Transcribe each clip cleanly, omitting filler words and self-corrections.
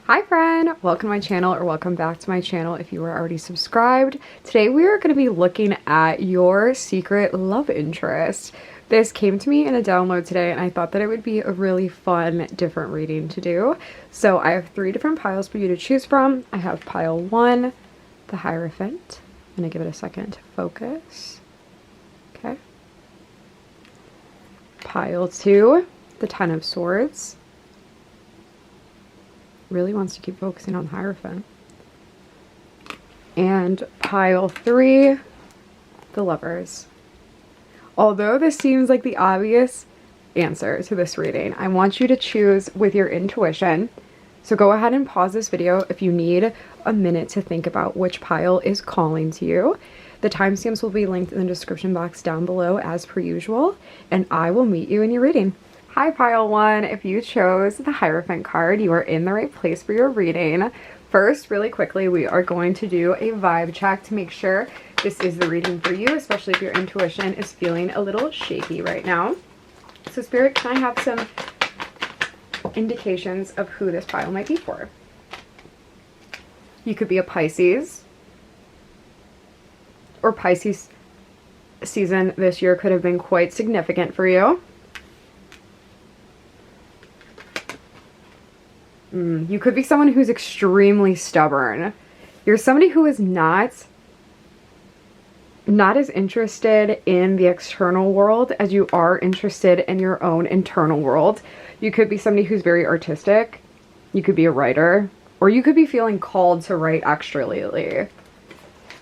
Hi friend, welcome to my channel, or welcome back to my channel if you are already subscribed. Today we are going to be looking at your secret love interest. This came to me in a download today and I thought that it would be a really fun, different reading to do. So I have 3 different piles for you to choose from. I have pile 1, the Hierophant. I'm going to give it a second to focus. Okay. Pile 2, the Ten of Swords. Really wants to keep focusing on the Hierophant. And pile 3, the Lovers. Although this seems like the obvious answer to this reading, I want you to choose with your intuition. So go ahead and pause this video if you need a minute to think about which pile is calling to you. The timestamps will be linked in the description box down below as per usual, and I will meet you in your reading. Hi pile 1, if you chose the Hierophant card, you are in the right place for your reading. First, really quickly, we are going to do a vibe check to make sure this is the reading for you, especially if your intuition is feeling a little shaky right now. So Spirit, can I have some indications of who this pile might be for? You could be a Pisces, or Pisces season this year could have been quite significant for you. You could be someone who's extremely stubborn. You're somebody who is not as interested in the external world as you are interested in your own internal world. You could be somebody who's very artistic. You could be a writer, or you could be feeling called to write extra lately.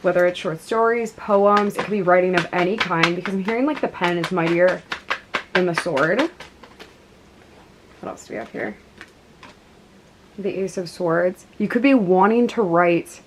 Whether it's short stories, poems, it could be writing of any kind, because I'm hearing like the pen is mightier than the sword. What else do we have here? The Ace of Swords. You could be wanting to write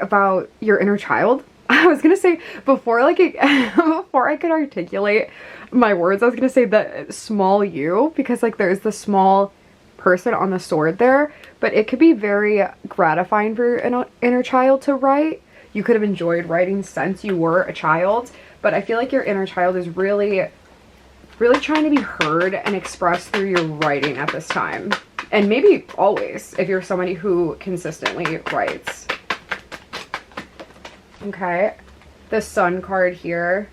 about your inner child. I was gonna say before before I could articulate my words, I was gonna say the small you, because like there's the small person on the sword there, but it could be very gratifying for your inner child to write. You could have enjoyed writing since you were a child, but I feel like your inner child is really trying to be heard and expressed through your writing at this time. And maybe always, if you're somebody who consistently writes. Okay, the Sun card here.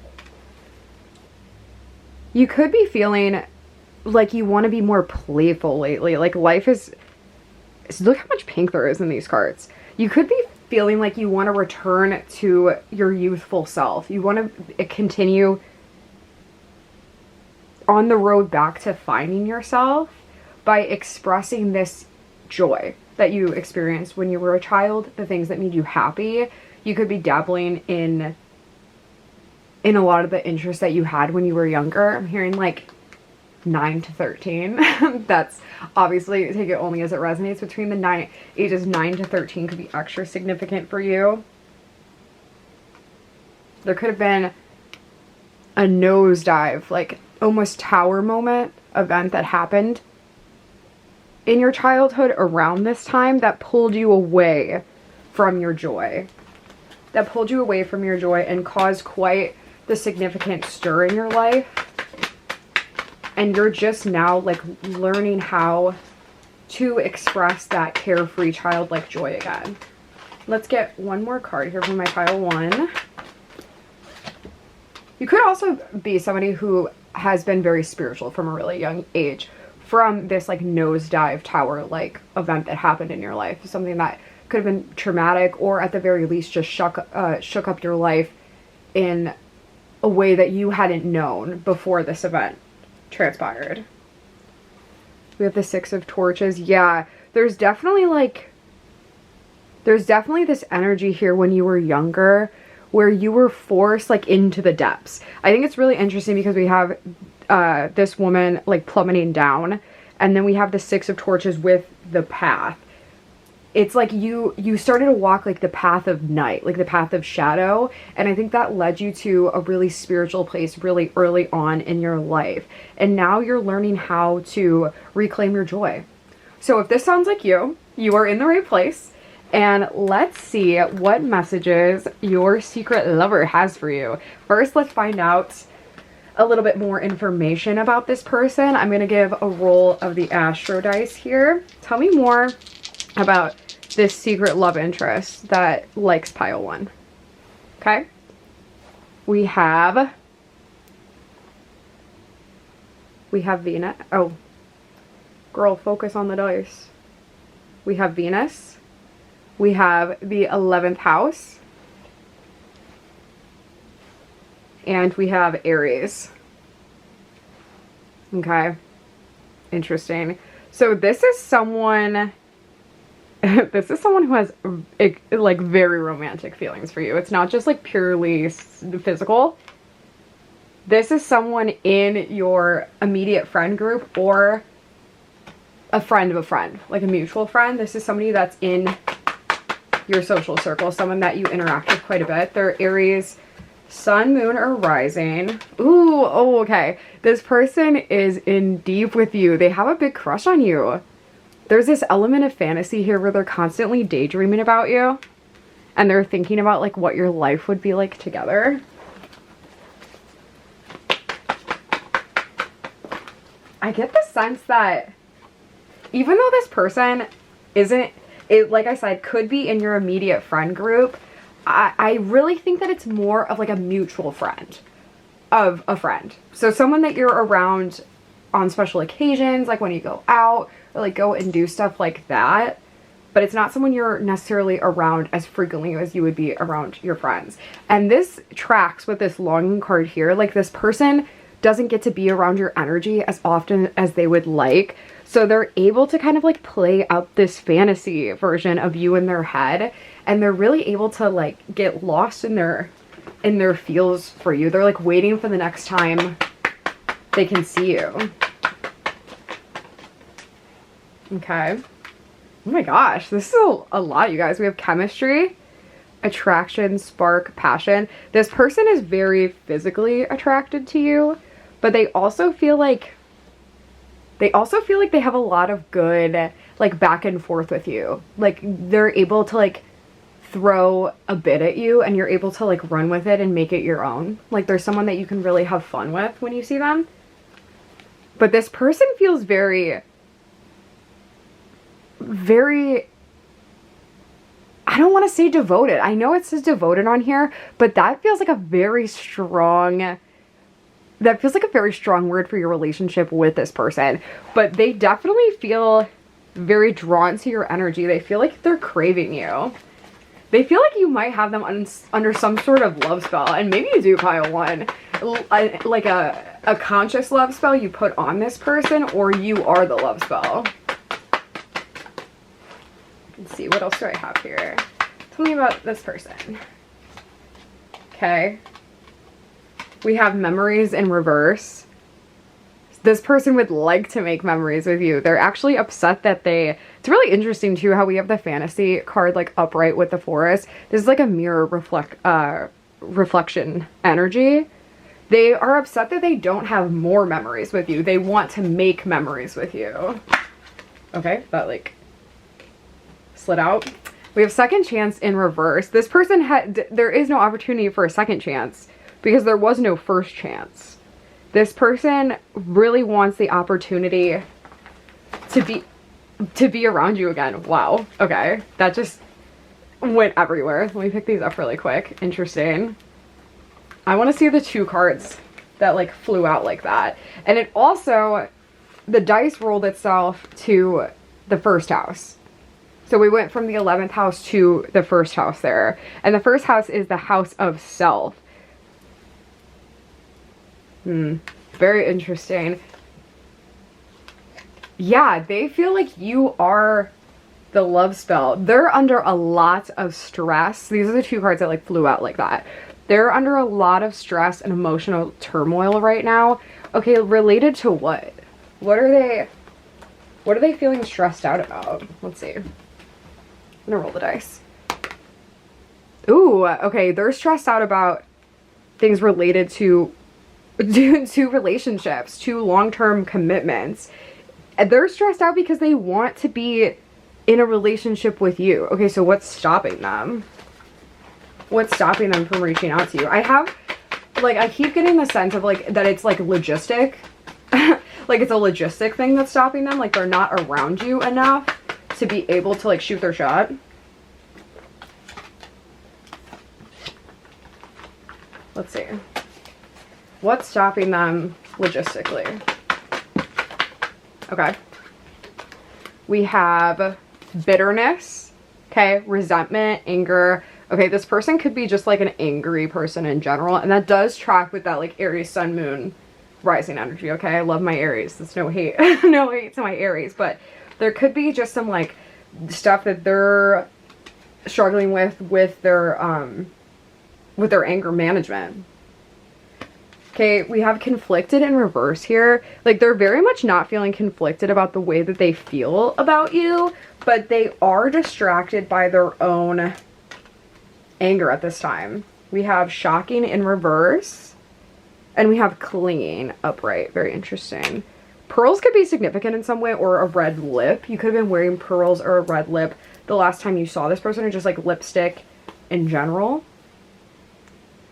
You could be feeling like you want to be more playful lately. Like life is... Look how much pink there is in these cards. You could be feeling like you want to return to your youthful self. You want to continue on the road back to finding yourself by expressing this joy that you experienced when you were a child, the things that made you happy. You could be dabbling in a lot of the interests that you had when you were younger. I'm hearing like 9 to 13. That's obviously, take it only as it resonates. Between the ages 9 to 13 could be extra significant for you. There could have been a nosedive, like almost tower moment event that happened in your childhood around this time that pulled you away from your joy. That pulled you away from your joy and caused quite the significant stir in your life. And you're just now like learning how to express that carefree childlike joy again. Let's get one more card here from my pile 1. You could also be somebody who has been very spiritual from a really young age, from this like nosedive tower like event that happened in your life. Something that could have been traumatic, or at the very least just shook up your life in a way that you hadn't known before this event transpired. We have the Six of Torches. Yeah, there's definitely this energy here when you were younger where you were forced like into the depths. I think it's really interesting because we have this woman like plummeting down, and then we have the Six of Torches with the path. It's like you started to walk like the path of night, like the path of shadow, and I think that led you to a really spiritual place really early on in your life, and now you're learning how to reclaim your joy. So if this sounds like you are in the right place. And let's see what messages your secret lover has for you. First, let's find out a little bit more information about this person, I'm going to give a roll of the astro dice here. Tell me more about this secret love interest that likes pile 1. Okay. We have Venus. Oh, girl, focus on the dice. We have Venus. We have the 11th house. And we have Aries. Okay. Interesting. So this is someone this is someone who has like very romantic feelings for you. It's not just like purely physical. This is someone in your immediate friend group or a friend of a friend, like a mutual friend. This is somebody that's in your social circle, someone that you interact with quite a bit. They're Aries, sun, moon, or rising. Ooh, oh, okay. This person is in deep with you. They have a big crush on you. There's this element of fantasy here where they're constantly daydreaming about you. And they're thinking about like what your life would be like together. I get the sense that even though this person like I said, could be in your immediate friend group, I really think that it's more of like a mutual friend of a friend. So someone that you're around on special occasions, like when you go out or like go and do stuff like that. But it's not someone you're necessarily around as frequently as you would be around your friends. And this tracks with this longing card here. Like this person doesn't get to be around your energy as often as they would like. So they're able to kind of like play out this fantasy version of you in their head. And they're really able to like get lost in their feels for you. They're like waiting for the next time they can see you. Okay. Oh my gosh, this is a lot, you guys. We have chemistry, attraction, spark, passion. This person is very physically attracted to you, but they also feel like they have a lot of good like back and forth with you. Like they're able to like throw a bit at you and you're able to like run with it and make it your own. Like there's someone that you can really have fun with when you see them. But this person feels very, I don't want to say devoted. I know it says devoted on here, but that feels like a very strong word for your relationship with this person. But they definitely feel very drawn to your energy. They feel like they're craving you. They feel like you might have them under some sort of love spell, and maybe you do, pile 1. Like a conscious love spell you put on this person, or you are the love spell. Let's see, what else do I have here? Tell me about this person. Okay. We have memories in reverse. This person would like to make memories with you. They're actually upset that it's really interesting too how we have the fantasy card like upright with the forest. This is like a mirror reflection energy. They are upset that they don't have more memories with you. They want to make memories with you. Okay, that like slid out. We have second chance in reverse. This person there is no opportunity for a second chance because there was no first chance. This person really wants the opportunity to be around you again. Wow. Okay. That just went everywhere. Let me pick these up really quick. Interesting. I want to see the 2 cards that like flew out like that. And it also, the dice rolled itself to the first house. So we went from the 11th house to the first house there. And the first house is the house of self. Very interesting. Yeah, they feel like you are the love spell. They're under a lot of stress. These are the 2 cards that like flew out like that. They're under a lot of stress and emotional turmoil right now. Okay, related to what? What are they feeling stressed out about? Let's see. I'm gonna roll the dice. Ooh, okay, they're stressed out about things related to relationships, to long-term commitments. They're stressed out because they want to be in a relationship with you. Okay, so what's stopping them? What's stopping them from reaching out to you? I have like, I keep getting the sense of, like, that it's, like, logistic. Like, it's a logistic thing that's stopping them. Like, they're not around you enough to be able to, like, shoot their shot. Let's see. What's stopping them logistically? Okay. We have bitterness, okay, resentment, anger. Okay, this person could be just like an angry person in general, and that does track with that like Aries, Sun, Moon, rising energy, okay? I love my Aries. There's no hate. No hate to my Aries, but there could be just some like stuff that they're struggling with their anger management. Okay, we have conflicted in reverse here. Like, they're very much not feeling conflicted about the way that they feel about you, but they are distracted by their own anger at this time. We have shocking in reverse, and we have clinging upright. Very interesting. Pearls could be significant in some way, or a red lip. You could have been wearing pearls or a red lip the last time you saw this person, or just like lipstick in general.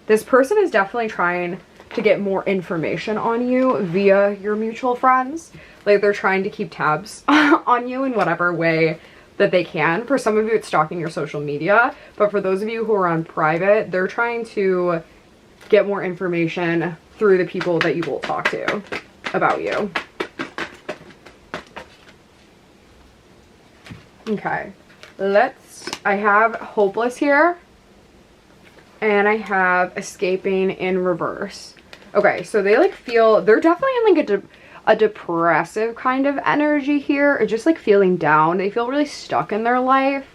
This person is definitely trying to get more information on you via your mutual friends. Like, they're trying to keep tabs on you in whatever way that they can. For some of you, it's stalking your social media, but for those of you who are on private, they're trying to get more information through the people that you will talk to about you. Okay, I have hopeless here, and I have escaping in reverse. Okay, so they like they're definitely in like a depressive kind of energy here, or just like feeling down. They feel really stuck in their life.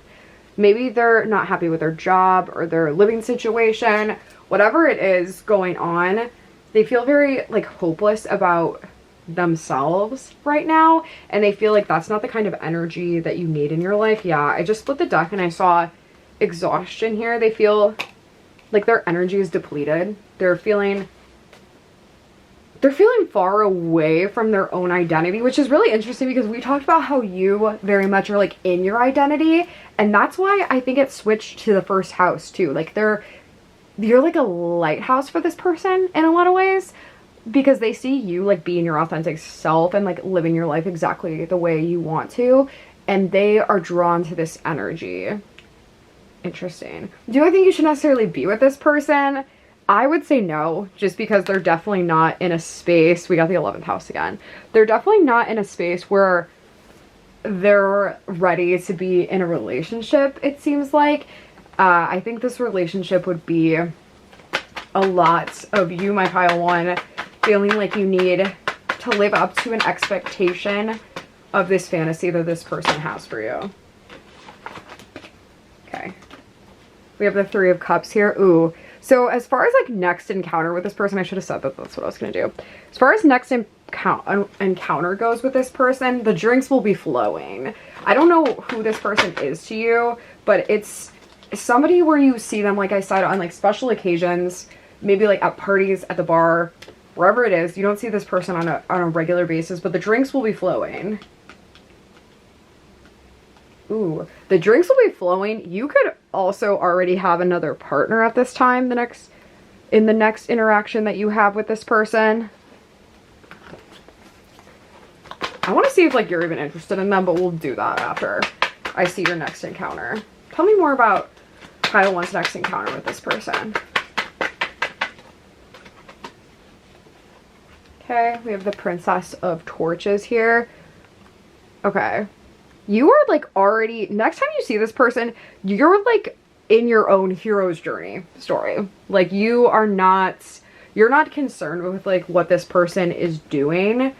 Maybe they're not happy with their job or their living situation, whatever it is going on. They feel very like hopeless about themselves right now, and they feel like that's not the kind of energy that you need in your life. Yeah, I just split the deck and I saw exhaustion here. They feel like their energy is depleted. They're feeling far away from their own identity, which is really interesting because we talked about how you very much are like in your identity, and that's why I think it switched to the first house too. Like, you're like a lighthouse for this person in a lot of ways, because they see you like being your authentic self and like living your life exactly the way you want to, and they are drawn to this energy. Interesting. Do I think you should necessarily be with this person? I would say no, just because they're definitely not in a space. We got the 11th house again. They're definitely not in a space where they're ready to be in a relationship, it seems like. I think this relationship would be a lot of you, my pile one, feeling like you need to live up to an expectation of this fantasy that this person has for you. Okay. We have the 3 of Cups here. Ooh. So as far as like next encounter with this person, I should have said that that's what I was going to do. As far as next encounter goes with this person, the drinks will be flowing. I don't know who this person is to you, but it's somebody where you see them, like I said, on like special occasions, maybe like at parties, at the bar, wherever it is. You don't see this person on a regular basis, but the drinks will be flowing. Ooh, the drinks will be flowing. You could also already have another partner at this time, in the next interaction that you have with this person. I want to see if like you're even interested in them, but we'll do that after I see your next encounter. Tell me more about pile one's next encounter with this person. Okay, we have the Princess of Torches here. Okay. You are like already, next time you see this person, you're like in your own hero's journey story. Like, you're not concerned with like what this person is doing.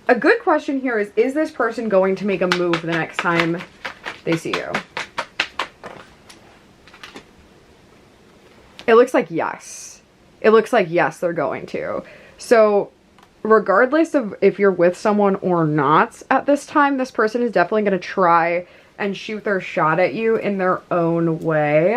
A good question here is this person going to make a move the next time they see you? It looks like yes. It looks like yes, they're going to. So regardless of if you're with someone or not at this time, this person is definitely going to try and shoot their shot at you in their own way.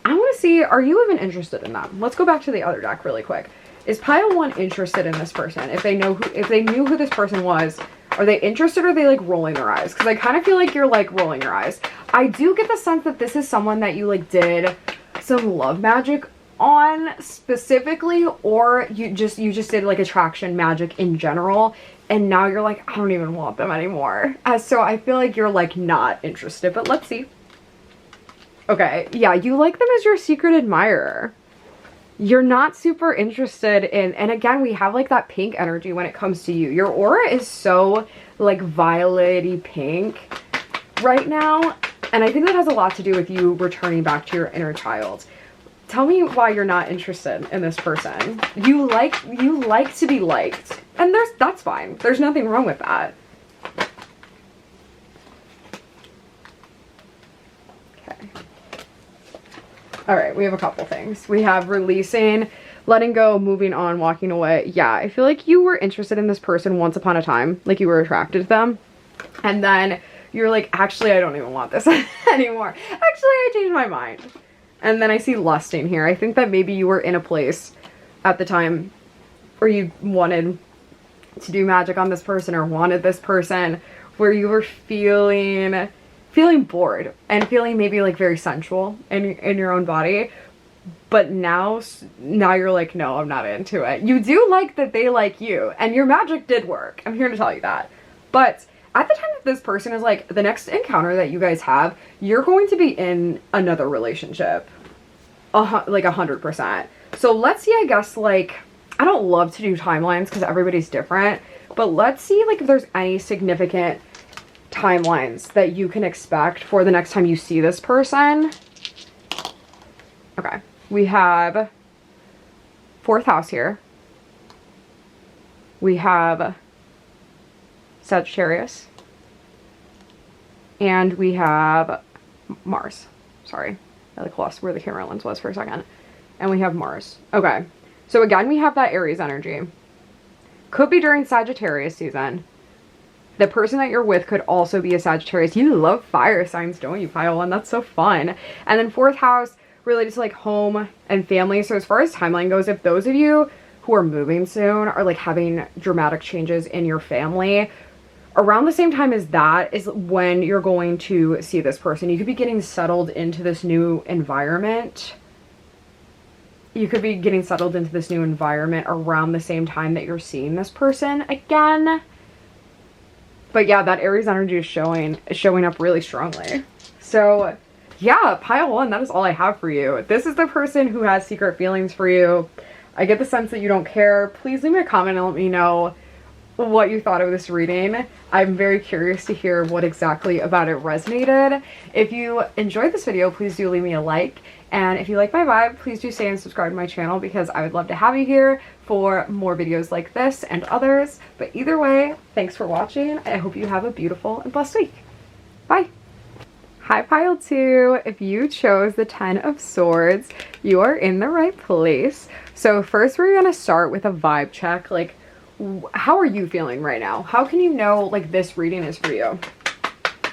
I want to see, are you even interested in them? Let's go back to the other deck really quick. Is pile one interested in this person? If they knew who this person was, are they interested, or are they like rolling their eyes? Because I kind of feel like you're like rolling your eyes. I do get the sense that this is someone that you like did some love magic on specifically, or you just did like attraction magic in general, and now you're like, I don't even want them anymore. So I feel like you're like not interested, but let's see. Okay, yeah, you like them as your secret admirer. You're not super interested in, and again, we have like that pink energy when it comes to you. Your aura is so like violet-y pink right now, and I think that has a lot to do with you returning back to your inner child. Tell me why you're not interested in this person. You like to be liked, and that's fine. There's nothing wrong with that. Okay. All right, we have a couple things. We have releasing, letting go, moving on, walking away. Yeah, I feel like you were interested in this person once upon a time, like you were attracted to them, and then you're like, actually, I don't even want this anymore. Actually, I changed my mind. And then I see lusting here. I think that maybe you were in a place at the time where you wanted to do magic on this person or wanted this person, where you were feeling bored and feeling maybe like very sensual in your own body. But now you're like, no, I'm not into it. You do like that they like you, and your magic did work. I'm here to tell you that. But at the time that this person is like, the next encounter that you guys have, you're going to be in another relationship. Like 100%. So let's see, I guess, like, I don't love to do timelines because everybody's different, but let's see like if there's any significant timelines that you can expect for the next time you see this person. Okay. We have 4th house here. We have Sagittarius, and we have Mars. Sorry, I like lost where the camera lens was for a second. And we have Mars. Okay, so again, we have that Aries energy. Could be during Sagittarius season. The person that you're with could also be a Sagittarius. You love fire signs, don't you, Pile 1? That's so fun. And then 4th house related to like home and family. So as far as timeline goes, if those of you who are moving soon are like having dramatic changes in your family, around the same time as that is when you're going to see this person. You could be getting settled into this new environment. You could be getting settled into this new environment around the same time that you're seeing this person again. But yeah, that Aries energy is showing up really strongly. So yeah, Pile 1, that is all I have for you. This is the person who has secret feelings for you. I get the sense that you don't care. Please leave me a comment and let me know what you thought of this reading. I'm very curious to hear what exactly about it resonated. If you enjoyed this video, please do leave me a like. And if you like my vibe, please do stay and subscribe to my channel because I would love to have you here for more videos like this and others. But either way, thanks for watching. I hope you have a beautiful and blessed week. Bye. Hi, Pile 2. If you chose the 10 of Swords, you are in the right place. So first we're going to start with a vibe check. Like, how are you feeling right now? How can you know like this reading is for you?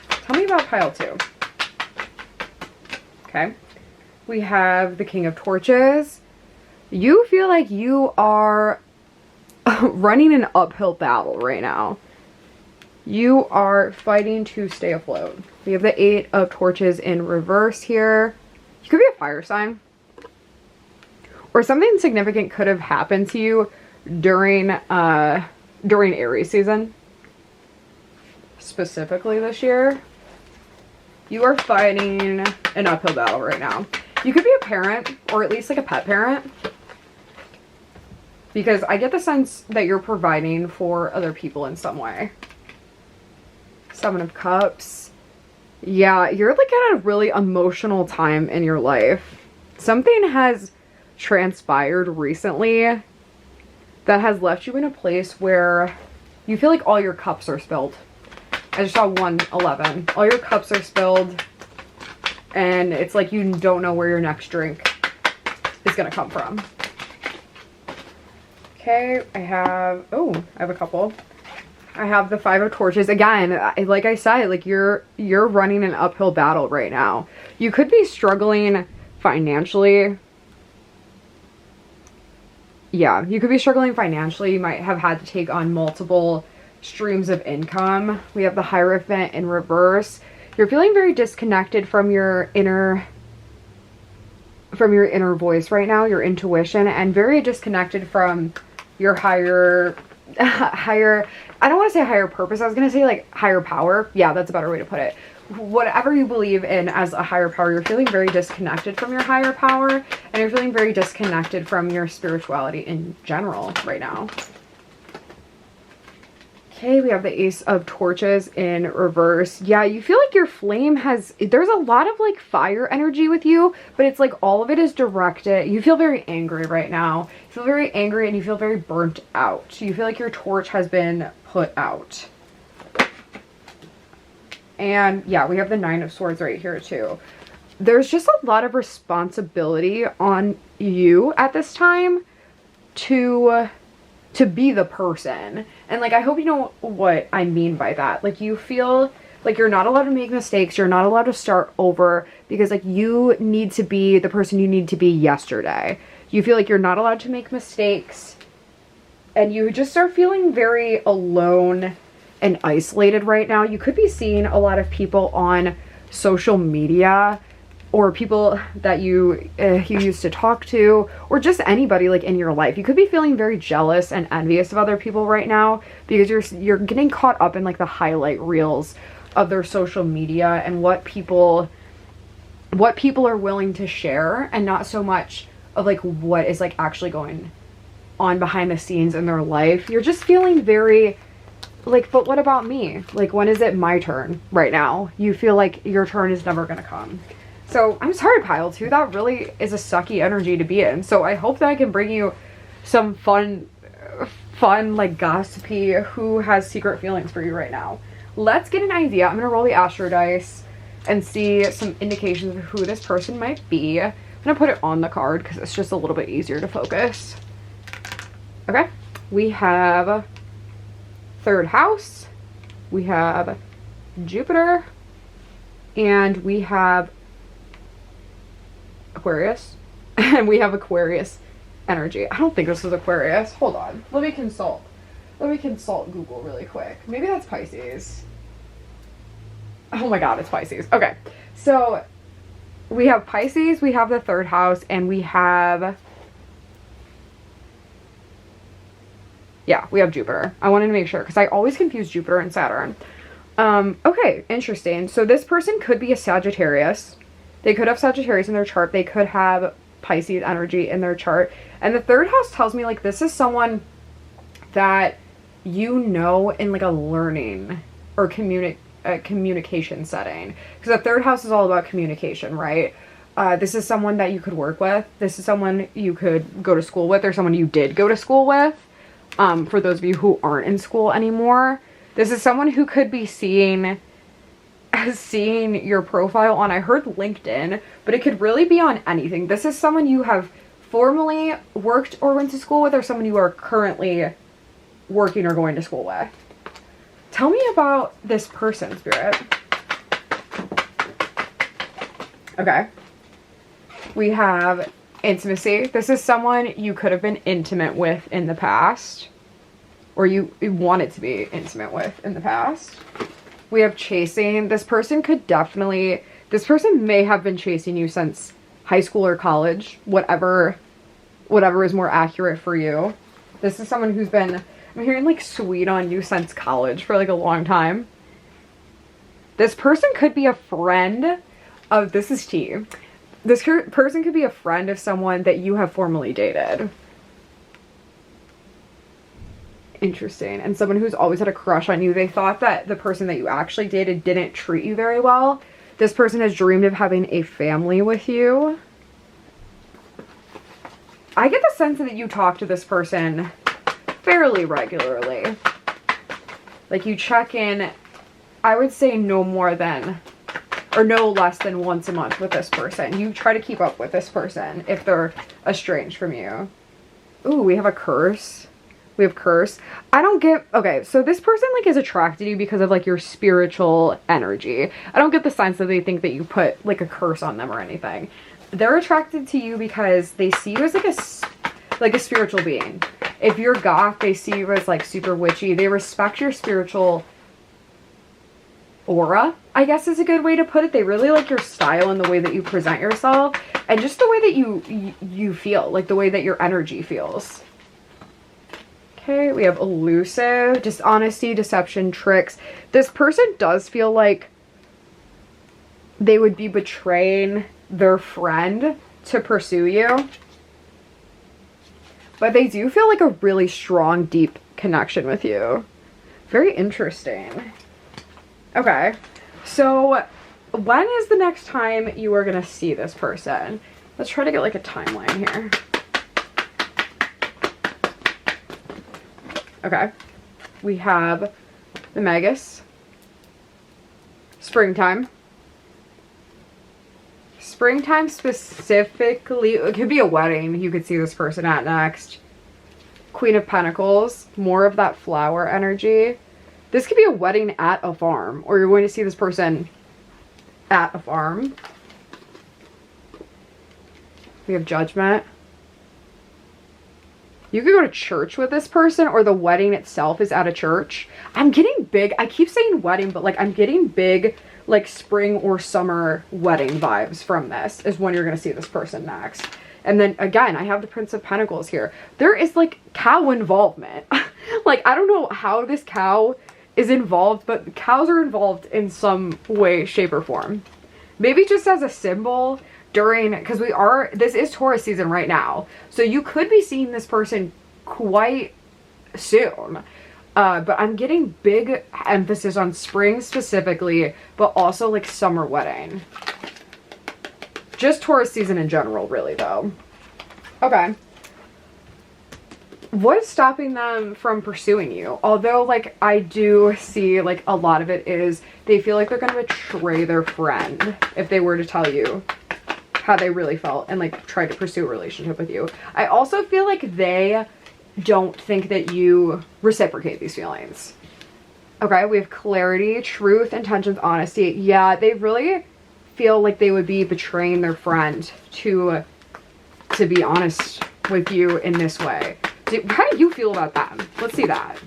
Tell me about Pile 2. Okay. We have the King of Torches. You feel like you are running an uphill battle right now. You are fighting to stay afloat. We have the 8 of Torches in reverse here. You could be a fire sign. Or something significant could have happened to you during Aries season. Specifically this year. You are fighting an uphill battle right now. You could be a parent, or at least like a pet parent. Because I get the sense that you're providing for other people in some way. 7 of Cups. Yeah, you're like at a really emotional time in your life. Something has transpired recently that has left you in a place where you feel like all your cups are spilled. I just saw 111. All your cups are spilled, and it's like you don't know where your next drink is gonna come from. Okay, I have a couple. I have the 5 of Torches. Again, like I said, like you're running an uphill battle right now. You could be struggling financially. Yeah, you could be struggling financially. You might have had to take on multiple streams of income. We have the Hierophant in reverse. You're feeling very disconnected from your inner inner voice right now, your intuition, and very disconnected from your higher, I don't want to say higher purpose. I was going to say like higher power. Yeah, that's a better way to put it. Whatever you believe in as a higher power, you're feeling very disconnected from your higher power, and you're feeling very disconnected from your spirituality in general right now. Okay, we have the Ace of Torches in reverse. Yeah, you feel like your flame there's a lot of like fire energy with you, but it's like all of it is directed. You feel very angry right now. You feel very angry and you feel very burnt out. You feel like your torch has been put out. And yeah, we have the Nine of Swords right here too. There's just a lot of responsibility on you at this time to be the person. And like, I hope you know what I mean by that. Like, you feel like you're not allowed to make mistakes. You're not allowed to start over because like you need to be the person you need to be yesterday. You feel like you're not allowed to make mistakes, and you just start feeling very alone and isolated right now. You could be seeing a lot of people on social media, or people that you used to talk to, or just anybody like in your life. You could be feeling very jealous and envious of other people right now because you're getting caught up in like the highlight reels of their social media and what people are willing to share, and not so much of like what is like actually going on behind the scenes in their life. You're just feeling very like, but what about me? Like, when is it my turn right now? You feel like your turn is never gonna come. So I'm sorry, Pile 2, that really is a sucky energy to be in. So I hope that I can bring you some fun, like gossipy, who has secret feelings for you right now. Let's get an idea. I'm gonna roll the Astro dice and see some indications of who this person might be. I'm gonna put it on the card because it's just a little bit easier to focus. Okay, we have third house, we have Jupiter, and we have Aquarius, and we have Aquarius energy. I don't think this is Aquarius. Hold on, let me consult Google really quick. Maybe that's Pisces. Oh my god, it's Pisces. Okay, so we have Pisces, we have the third house, and we have, yeah, we have Jupiter. I wanted to make sure because I always confuse Jupiter and Saturn. Okay, interesting. So this person could be a Sagittarius. They could have Sagittarius in their chart. They could have Pisces energy in their chart. And the third house tells me like this is someone that you know in like a learning or communication setting. Because the third house is all about communication, right? This is someone that you could work with. This is someone you could go to school with, or someone you did go to school with. For those of you who aren't in school anymore, this is someone who could be seeing your profile on, I heard LinkedIn, but it could really be on anything. This is someone you have formally worked or went to school with, or someone you are currently working or going to school with. Tell me about this person, Spirit. Okay. We have intimacy. This is someone you could have been intimate with in the past, or you wanted to be intimate with in the past. We have chasing. This person may have been chasing you since high school or college, whatever is more accurate for you. This is someone who's been, I'm hearing like sweet on you since college for like a long time. This person could be a friend of, this is tea. This person could be a friend of someone that you have formally dated. Interesting. And someone who's always had a crush on you. They thought that the person that you actually dated didn't treat you very well. This person has dreamed of having a family with you. I get the sense that you talk to this person fairly regularly. Like, you check in, I would say no less than once a month with this person. You try to keep up with this person if they're estranged from you. Ooh, we have a curse. We have curse. I don't get, okay, so this person like is attracted to you because of like your spiritual energy. I don't get the sense that they think that you put like a curse on them or anything. They're attracted to you because they see you as like a spiritual being. If you're goth, they see you as like super witchy. They respect your spiritual aura, I guess is a good way to put it. They really like your style and the way that you present yourself, and just the way that you feel, like the way that your energy feels. Okay, we have elusive, dishonesty, deception, tricks. This person does feel like they would be betraying their friend to pursue you. But they do feel like a really strong, deep connection with you. Very interesting. Okay, so when is the next time you are going to see this person? Let's try to get like a timeline here. Okay, we have the Magus, springtime. Springtime specifically, it could be a wedding you could see this person at next. Queen of Pentacles, more of that flower energy. This could be a wedding at a farm, or you're going to see this person at a farm. We have Judgment. You could go to church with this person, or the wedding itself is at a church. I'm getting big, I keep saying wedding, but like I'm getting big like spring or summer wedding vibes from this is when you're going to see this person next. And then again, I have the Prince of Pentacles here. There is like cow involvement. Like, I don't know how this cow is involved, but cows are involved in some way, shape, or form. Maybe just as a symbol during, because this is Taurus season right now. So you could be seeing this person quite soon. But I'm getting big emphasis on spring specifically, but also like summer wedding. Just Taurus season in general, really, though. Okay. What's stopping them from pursuing you? Although, like, I do see, like, a lot of it is they feel like they're going to betray their friend if they were to tell you how they really felt and, like, try to pursue a relationship with you. I also feel like they don't think that you reciprocate these feelings. Okay, we have clarity, truth, intentions, honesty. Yeah, they really feel like they would be betraying their friend to be honest with you in this way. How do you feel about that? Let's see that.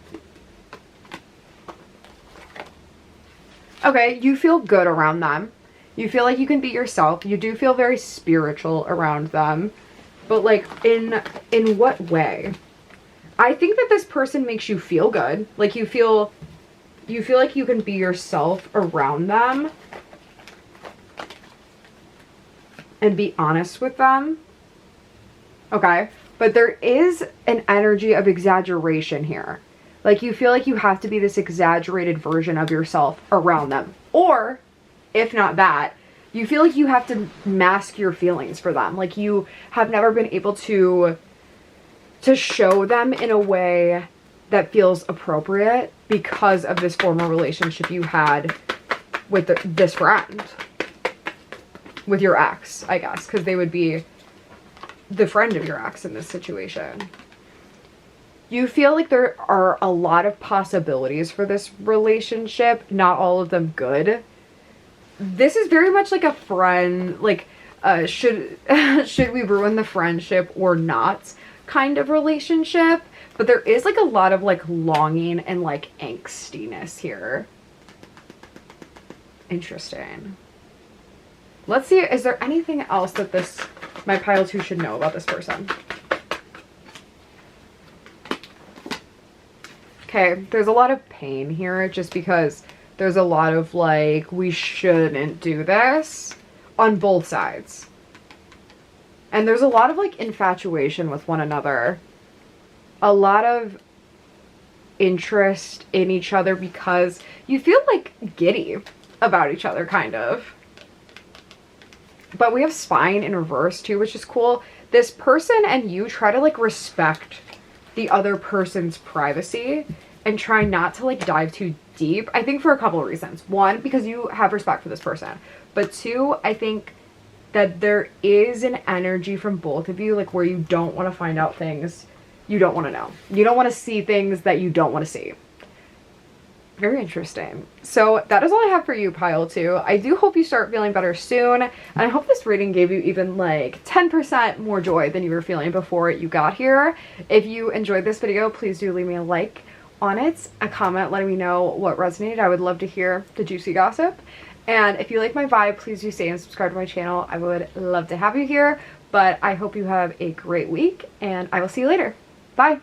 Okay, you feel good around them. You feel like you can be yourself. You do feel very spiritual around them. But like, in what way? I think that this person makes you feel good. Like you feel like you can be yourself around them and be honest with them. Okay, but there is an energy of exaggeration here. Like you feel like you have to be this exaggerated version of yourself around them. Or, if not that, you feel like you have to mask your feelings for them. Like you have never been able to show them in a way that feels appropriate because of this former relationship you had with this friend. With your ex, I guess, because they would be the friend of your ex in this situation. You feel like there are a lot of possibilities for this relationship, not all of them good. This is very much like a friend, like, should we ruin the friendship or not kind of relationship. But there is like a lot of like longing and like angstiness here. Interesting. Let's see, is there anything else that my pile 2 should know about this person? Okay, there's a lot of pain here just because there's a lot of like, we shouldn't do this on both sides. And there's a lot of like infatuation with one another. A lot of interest in each other because you feel like giddy about each other, kind of. But we have spine in reverse too, which is cool. This person and you try to like respect the other person's privacy and try not to like dive too deep. I think for a couple of reasons. One, because you have respect for this person. But two, I think that there is an energy from both of you, like where you don't want to find out things you don't want to know. You don't want to see things that you don't want to see. Very interesting. So that is all I have for you, pile 2. I do hope you start feeling better soon. And I hope this reading gave you even like 10% more joy than you were feeling before you got here. If you enjoyed this video, please do leave me a like on it a comment letting me know what resonated. I would love to hear the juicy gossip. And if you like my vibe, please do stay and subscribe to my channel. I would love to have you here. But I hope you have a great week, and I will see you later. Bye.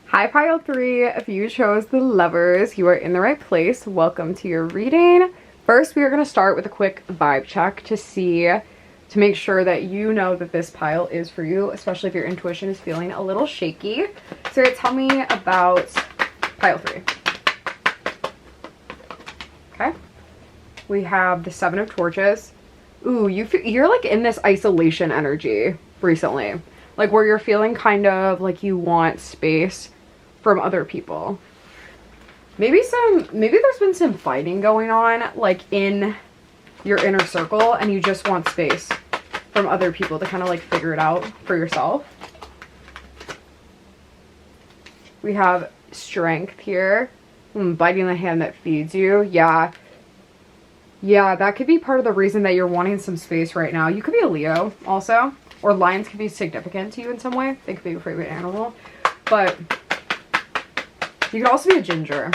Hi, pile 3. If you chose the Lovers, you are in the right place. Welcome to your reading. First, we are going to start with a quick vibe check to make sure that you know that this pile is for you, especially if your intuition is feeling a little shaky. So tell me about pile 3. Okay. We have the 7 of Torches. Ooh, you're like in this isolation energy recently. Like where you're feeling kind of like you want space from other people. Maybe there's been some fighting going on like in your inner circle, and you just want space from other people to kind of like figure it out for yourself. We have Strength here. Biting the hand that feeds you. Yeah, that could be part of the reason that you're wanting some space right now. You could be a Leo also, or lions could be significant to you in some way. They could be your favorite animal, but you could also be a ginger.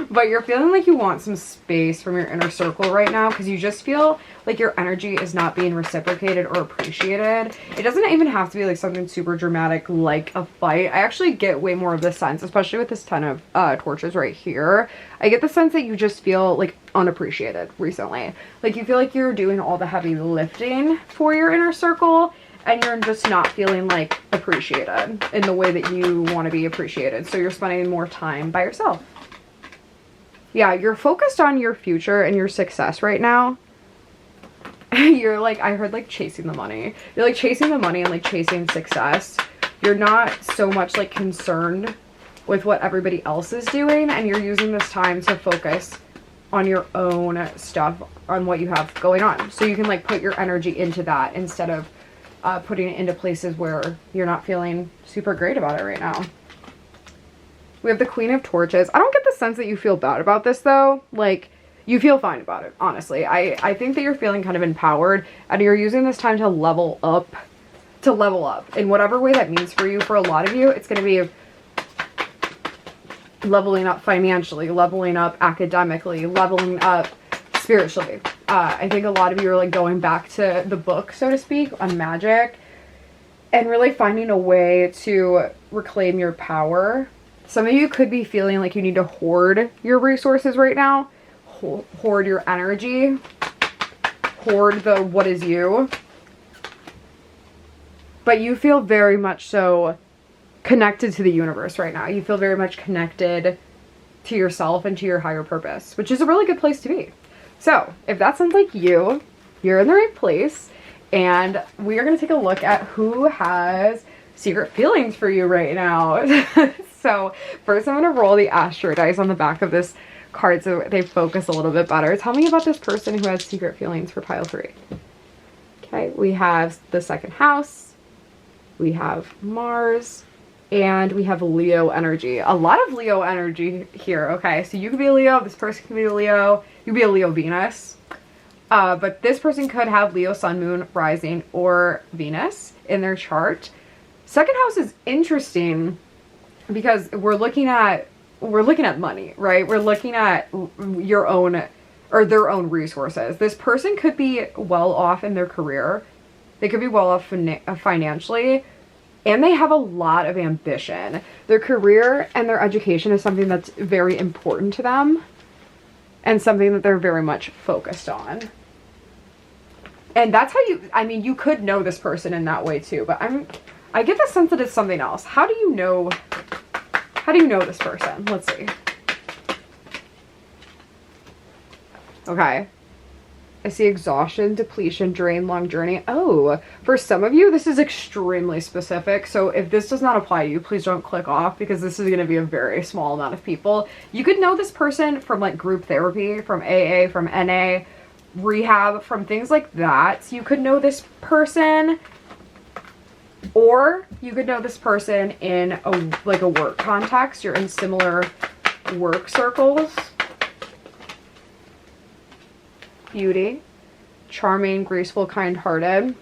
But you're feeling like you want some space from your inner circle right now because you just feel like your energy is not being reciprocated or appreciated. It doesn't even have to be like something super dramatic like a fight. I actually get way more of this sense, especially with this 10 of Torches right here. I get the sense that you just feel like unappreciated recently. Like you feel like you're doing all the heavy lifting for your inner circle, and you're just not feeling like appreciated in the way that you want to be appreciated. So you're spending more time by yourself. Yeah, you're focused on your future and your success right now. You're like, I heard like chasing the money. You're like chasing the money and like chasing success. You're not so much like concerned with what everybody else is doing, and you're using this time to focus on your own stuff, on what you have going on. So you can like put your energy into that instead of putting it into places where you're not feeling super great about it right now. We have the Queen of Torches. I don't get the sense that you feel bad about this though. Like you feel fine about it, honestly. I think that you're feeling kind of empowered, and you're using this time to level up in whatever way that means for you. For a lot of you, it's going to be leveling up financially, leveling up academically, leveling up spiritually. I think a lot of you are like going back to the book, so to speak, on magic, and really finding a way to reclaim your power. Some of you could be feeling like you need to hoard your resources right now, hoard your energy, hoard the what is you. But you feel very much so connected to the universe right now. You feel very much connected to yourself and to your higher purpose, which is a really good place to be. So if that sounds like you, you're in the right place. And we are going to take a look at who has secret feelings for you right now. So first I'm going to roll the Astro dice on the back of this card so they focus a little bit better. Tell me about this person who has secret feelings for pile 3. Okay, we have the 2nd house, we have Mars, and we have Leo energy. A lot of Leo energy here. Okay, so you could be a Leo, this person could be a Leo, you could be a Leo Venus. But this person could have Leo Sun, Moon, Rising, or Venus in their chart. 2nd house is interesting because we're looking at money, right? We're looking at your own or their own resources. This person could be well off in their career. They could be well off financially, and they have a lot of ambition. Their career and their education is something that's very important to them and something that they're very much focused on. And that's how you could know this person in that way too, but I get the sense that it's something else. How do you know this person? Let's see. Okay. I see exhaustion, depletion, drain, long journey. Oh, for some of you, this is extremely specific. So if this does not apply to you, please don't click off because this is going to be a very small amount of people. You could know this person from like group therapy, from AA, from NA, rehab, from things like that. You could know this person, or you could know this person in a work context. You're in similar work circles. Beauty, charming, graceful, kind-hearted.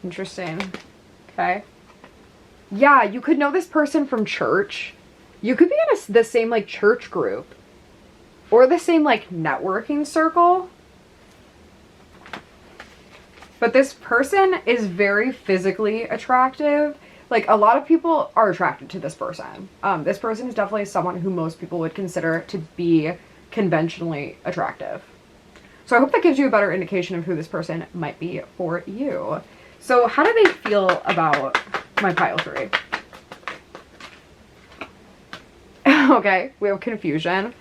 Interesting. Okay. Yeah, you could know this person from church. You could be in the same, like, church group. Or the same, like, networking circle. But this person is very physically attractive. Like, a lot of people are attracted to this person. This person is definitely someone who most people would consider to be conventionally attractive. So I hope that gives you a better indication of who this person might be for you. So how do they feel about my pile 3? Okay, we have confusion.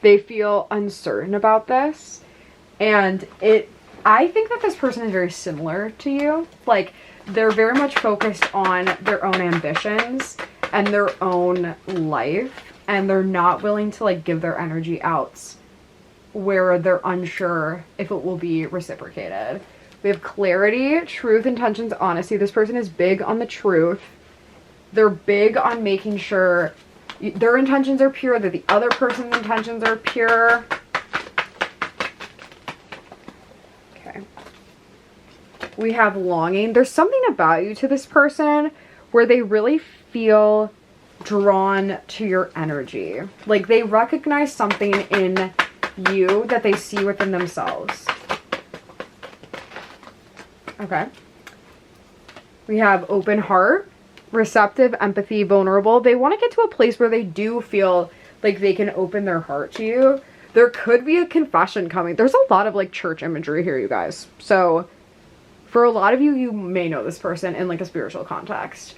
They feel uncertain about this. And I think that this person is very similar to you. Like, they're very much focused on their own ambitions and their own life. And they're not willing to, like, give their energy out where they're unsure if it will be reciprocated. We have clarity, truth, intentions, honesty. This person is big on the truth. They're big on making sure their intentions are pure, that the other person's intentions are pure. Okay. We have longing. There's something about you to this person where they really feel drawn to your energy. Like, they recognize something in you that they see within themselves. Okay. We have open heart, receptive, empathy, vulnerable. They want to get to a place where they do feel like they can open their heart to you. There could be a confession coming. There's a lot of, like, church imagery here, you guys. So for a lot of you, you may know this person in, like, a spiritual context.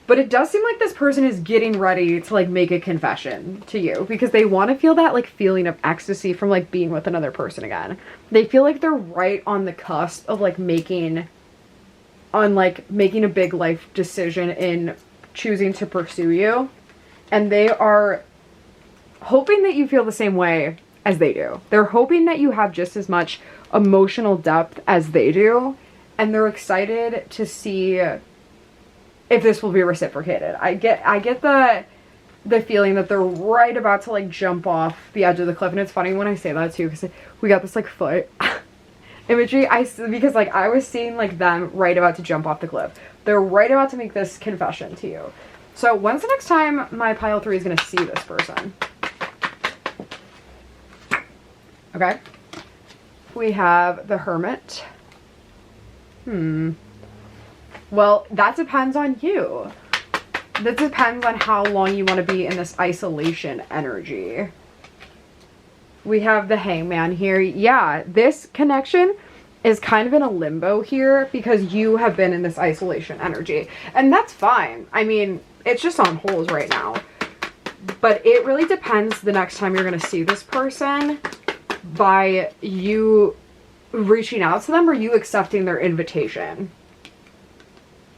But it does seem like this person is getting ready to, like, make a confession to you because they want to feel that, like, feeling of ecstasy from, like, being with another person again. They feel like they're right on the cusp of, like, making a big life decision in choosing to pursue you. And they are hoping that you feel the same way as they do. They're hoping that you have just as much emotional depth as they do. And they're excited to see if this will be reciprocated. I get the feeling that they're right about to, like, jump off the edge of the cliff. And it's funny when I say that too, because we got this, like, foot imagery. Because, like, I was seeing, like, them right about to jump off the cliff. They're right about to make this confession to you. So when's the next time my pile 3 is going to see this person? Okay. We have the Hermit. Well, that depends on you. That depends on how long you want to be in this isolation energy. We have the Hangman here. Yeah, this connection is kind of in a limbo here because you have been in this isolation energy. And that's fine. I mean, it's just on hold right now. But it really depends the next time you're going to see this person by you reaching out to them or you accepting their invitation.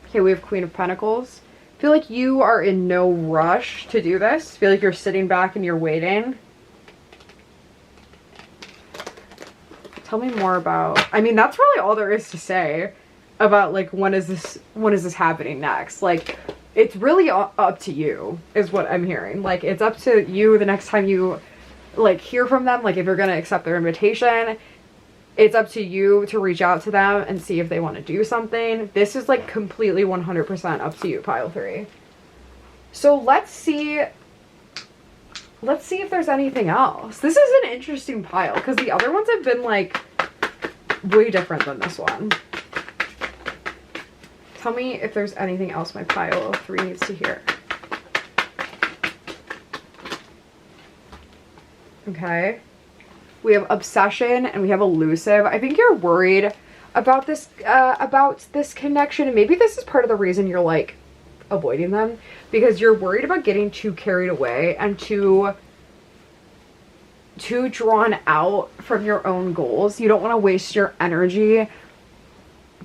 Okay, we have Queen of Pentacles. I feel like you are in no rush to do this. I feel like you're sitting back and you're waiting. Tell me more about... I mean, that's really all there is to say about, like, when is this happening next? Like, it's really up to you, is what I'm hearing. Like, it's up to you the next time you, like, hear from them. Like, if you're going to accept their invitation, it's up to you to reach out to them and see if they want to do something. This is, like, completely 100% up to you, pile 3. So let's see if there's anything else. This is an interesting pile because the other ones have been, like, way different than this one. Tell me if there's anything else my pile 3 needs to hear. Okay. We have obsession and we have elusive. I think you're worried about this connection, and maybe this is part of the reason you're, like, avoiding them, because you're worried about getting too carried away and too drawn out from your own goals. You don't want to waste your energy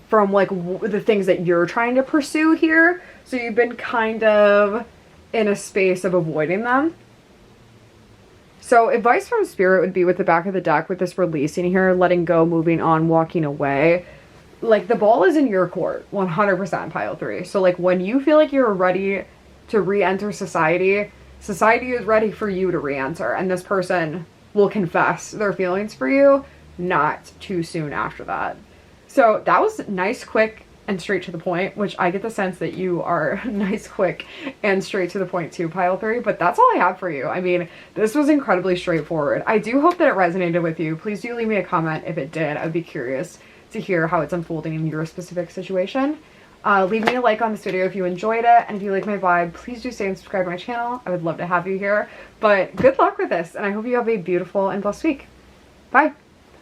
from, like, the things that you're trying to pursue here. So you've been kind of in a space of avoiding them. So advice from Spirit would be with the back of the deck with this releasing here, letting go, moving on, walking away. Like, the ball is in your court, 100% pile 3. So, like, when you feel like you're ready to re-enter society, society is ready for you to re-enter. And this person will confess their feelings for you not too soon after that. So that was nice, quick and straight to the point, which I get the sense that you are nice, quick, and straight to the point too, pile 3. But that's all I have for you. I mean, this was incredibly straightforward. I do hope that it resonated with you. Please do leave me a comment if it did. I would be curious to hear how it's unfolding in your specific situation. Leave me a like on this video if you enjoyed it, and if you like my vibe, please do stay and subscribe to my channel. I would love to have you here. But good luck with this, and I hope you have a beautiful and blessed week. Bye!